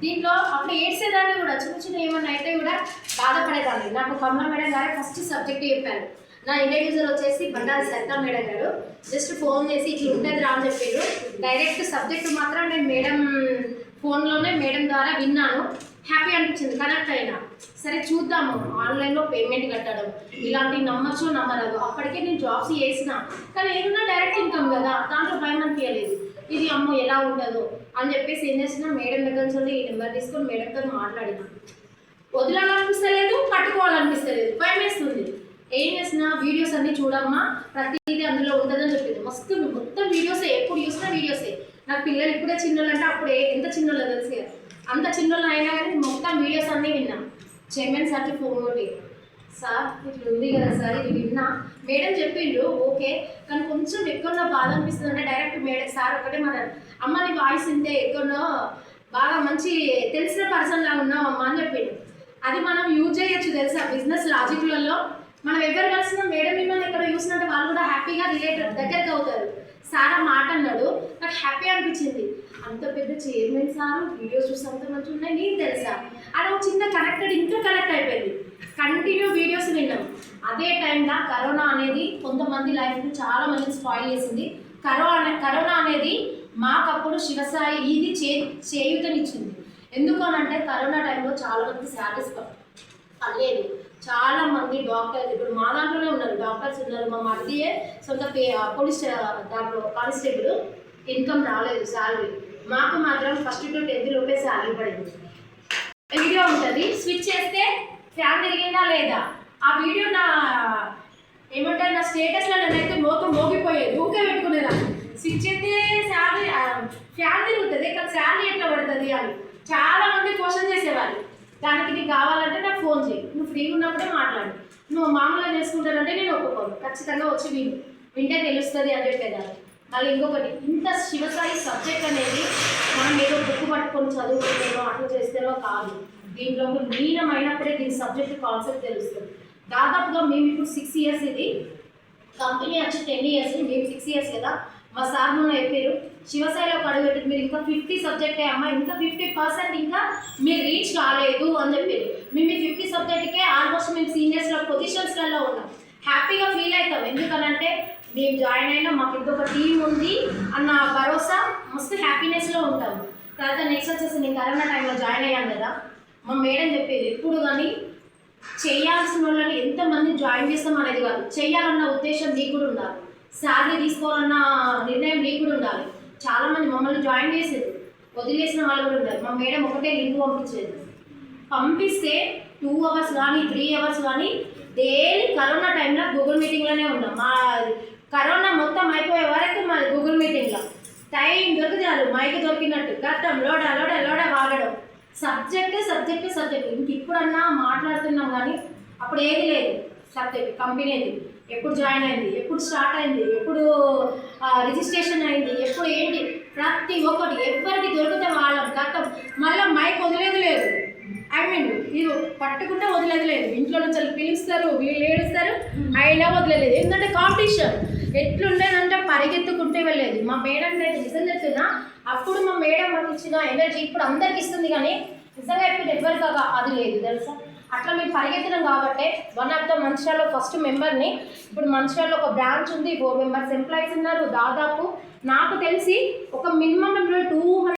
దీంట్లో అప్పుడు ఏడ్చేదాన్ని కూడా, చిన్న చిన్న ఏమన్నా అయితే కూడా బాధపడేదాన్ని. నాకు కమలా మేడం గారే ఫస్ట్ సబ్జెక్ట్ చెప్పారు. నా ఇంట్రడ్యూసర్ వచ్చేసి బండారి సరితా మేడం గారు. జస్ట్ ఫోన్ చేసి ఇట్లా ఉంటుంది రా అని చెప్పారు. డైరెక్ట్ సబ్జెక్ట్ మాత్రం నేను మేడం ఫోన్లోనే మేడం ద్వారా విన్నాను. హ్యాపీ అనిపించింది, కనెక్ట్ అయినా. సరే చూద్దాము, ఆన్లైన్లో పేమెంట్ కట్టడం ఇలాంటివి నమ్మచ్చు నమ్మరాదు. అప్పటికే నేను జాబ్స్ చేసిన, కానీ ఏదన్నా డైరెక్ట్ ఇన్కమ్ కదా, దాంట్లో భయం అనిపించలేదు. ఇది అమ్మో ఎలా ఉండదు అని చెప్పేసి ఏం చేసినా, మేడం దగ్గర నుంచి ఈ నెంబర్ తీసుకొని మేడంతో మాట్లాడినా. వదలాలనిపిస్తలేదు, పట్టుకోవాలనిపిస్తలేదు, భయం వేస్తుంది. ఏం చేసినా వీడియోస్ అన్నీ చూడమ్మా, ప్రతిదీ అందులో ఉంటుందని చెప్పింది. మొత్తం వీడియోసే, ఎప్పుడు చూసినా వీడియోసే. నాకు పిల్లలు ఇప్పుడే చిన్నోళ్ళు అంటే అప్పుడే ఎంత చిన్నోళ్ళో తెలుసు కదా, అంత చిన్నోళ్ళు అయినా కానీ మొత్తం వీడియోస్ అన్నీ విన్నాం. చైర్మన్ సార్కి ఫోన్ కొట్టి, సార్ ఇట్లా ఉంది కదా సార్, ఇది విన్నా, మేడం చెప్పిండ్రు ఓకే, కానీ కొంచెం ఎక్కువన్నా బాధ అనిపిస్తుంది అంటే డైరెక్ట్ మేడం సార్ ఒకటే మాట్లాడు, అమ్మ నీ వాయిస్ ఇంతే ఎక్కువనో బాగా మంచి తెలిసిన పర్సన్ లాగా ఉన్నావు అమ్మ అని చెప్పిండు. అది మనం యూజ్ చేయొచ్చు తెలుసా బిజినెస్ లాజిక్లలో. మనం ఎవరు కలిసినా మేడం మిమ్మల్ని ఇక్కడ చూసినట్టు వాళ్ళు కూడా హ్యాపీగా రిలేటెడ్ దగ్గరకు అవుతారు. సార్ ఆ మాట అన్నాడు, నాకు హ్యాపీ అనిపించింది. అంత పెద్ద చైర్మన్ సార్ వీడియోస్ చూసి అంత మంచిగా ఉన్నాయి, నీకు తెలుసా అది ఒక చిన్న కనెక్టెడ్, ఇంకా కనెక్ట్ అయిపోయింది. కంటిన్యూ వీడియోస్ విన్నాం. అదే టైంలో కరోనా అనేది కొంతమంది లైఫ్ని చాలా మందిని స్పాయిల్ చేసింది. కరోనా అనేది మాకప్పుడు శివసాయి ఇది చేయూతనిచ్చింది. ఎందుకు అని అంటే కరోనా టైంలో చాలా మంది సాటిస్ఫై అలేదు. చాలా మంది డాక్టర్స్, ఇప్పుడు మా దాంట్లోనే ఉన్నారు డాక్టర్స్ ఉన్నారు. మా మధ్యే సొంత పోలీస్ దాంట్లో కానిస్టేబుల్, ఇన్కమ్ రాలేదు శాలరీ. మాకు మాత్రం ఫస్ట్ టు 10th లోపే శాలరీ పడింది. వీడియో ఉంటుంది, స్విచ్ చేస్తే ఫ్యాన్ తిరిగిందా లేదా, ఆ వీడియో నా ఏమంటారు నా స్టేటస్లో నేనైతే మోగిపోయేది, ఊకే పెట్టుకునేదాన్ని. స్విచ్ అయితే శాలరీ ఫ్యాన్ తిరుగుతుంది, కానీ శాలరీ ఎట్లా పడుతుంది అని చాలా మంది క్వశ్చన్ చేసేవాళ్ళు. దానికి నీకు కావాలంటే నాకు ఫోన్ చేయి, నువ్వు ఫ్రీగా ఉన్నప్పుడే మాట్లాడు, నువ్వు మామూలుగా చేసుకుంటానంటే నేను ఒప్పుకోను, ఖచ్చితంగా వచ్చి వింటే తెలుస్తుంది అని చెప్పేదాన్ని. మళ్ళీ ఇంకొకటి, ఇంత శివసాయి సబ్జెక్ట్ అనేది మనం ఏదో బుక్ పట్టుకొని చదువుకుంటేనో అట్లా చేస్తేనో కాదు. దీంట్లో లీనమైనప్పుడే దీని సబ్జెక్ట్ కాన్సెప్ట్ తెలుస్తుంది. దాదాపుగా మేము ఇప్పుడు 6 years, ఇది కంపెనీ వచ్చి 10 years, మేము 6 years కదా. మా సార్ మొన్న చెప్పారు, శివసాయిలో అడుగుపెట్టి మీరు ఇంకా 50 సబ్జెక్టే అమ్మా, ఇంకా 50% ఇంకా మీరు రీచ్ కాలేదు అని చెప్పారు. మేము 50 సబ్జెక్ట్కే ఆల్మోస్ట్ మేము సీనియర్స్లో పొజిషన్స్లలో ఉన్నాం. హ్యాపీగా ఫీల్ అవుతాం, ఎందుకనంటే మేము జాయిన్ అయినా మాకు ఇంకొక టీం ఉంది అన్న భరోసా, మస్తు హ్యాపీనెస్లో ఉంటాం. తర్వాత నెక్స్ట్ వచ్చేసి నేను కరోనా టైంలో జాయిన్ అయ్యాను కదా, మా మేడం చెప్పేది ఎప్పుడు కానీ చేయాల్సిన వాళ్ళని ఎంతమంది జాయిన్ చేస్తాం అనేది కాదు, చేయాలన్న ఉద్దేశం నీకు కూడా ఉండాలి, శాలరీ తీసుకోవాలన్న నిర్ణయం నీకు కూడా ఉండాలి. చాలామంది మమ్మల్ని జాయిన్ చేసేది వదిలేసిన వాళ్ళు కూడా ఉన్నారు. మా మేడం ఒకటే లింక్ పంపించేది, పంపిస్తే 2 hours కానీ 3 hours కానీ డైలీ కరోనా టైంలో గూగుల్ మీటింగ్లోనే ఉన్నాం. మా కరోనా మొత్తం అయిపోయే వరకు మా గూగుల్ మీటింగ్లో టైం దొరికితే మైక్ దొరికినట్టు కట్టం లోడా వాడడం, సబ్జెక్ట్. ఇంక ఇప్పుడన్నా మాట్లాడుతున్నాం కానీ అప్పుడు ఏది లేదు. సబ్జెక్ట్ కంపెనీది ఎప్పుడు జాయిన్ అయింది, ఎప్పుడు స్టార్ట్ అయింది, ఎప్పుడు రిజిస్ట్రేషన్ అయింది, ఎప్పుడు ఏంటి, ప్రతి ఒక్కటి ఎవరికి దొరికితే వాళ్ళం కట్టం. మళ్ళీ మైక్ వదిలేదు లేదు, ఇది పట్టుకుంటే వదిలేదు లేదు. ఇంట్లో నుంచి పిలుస్తారు, వీళ్ళు ఏడుస్తారు, అయినా వదిలేదు. ఎందుకంటే కాంపిటీషన్ ఎట్లుండేదంటే పరిగెత్తుకుంటే వెళ్ళేది. మా మేడం అయితే నిజం చెప్తున్నా, అప్పుడు మా మేడం మాకు ఇచ్చిన ఎనర్జీ ఇప్పుడు అందరికి ఇస్తుంది, కానీ నిజంగా ఇప్పుడు ఎవరికి అది లేదు తెలుసా. అట్లా మేము పరిగెత్తడం కాబట్టి వన్ ఆఫ్ ద మంచిర్యాలలో ఫస్ట్ మెంబర్ని. ఇప్పుడు మంచిర్యాలలో ఒక బ్రాంచ్ ఉంది, 4 members ఎంప్లాయీస్ ఉన్నారు. దాదాపు నాకు తెలిసి ఒక మినిమం 200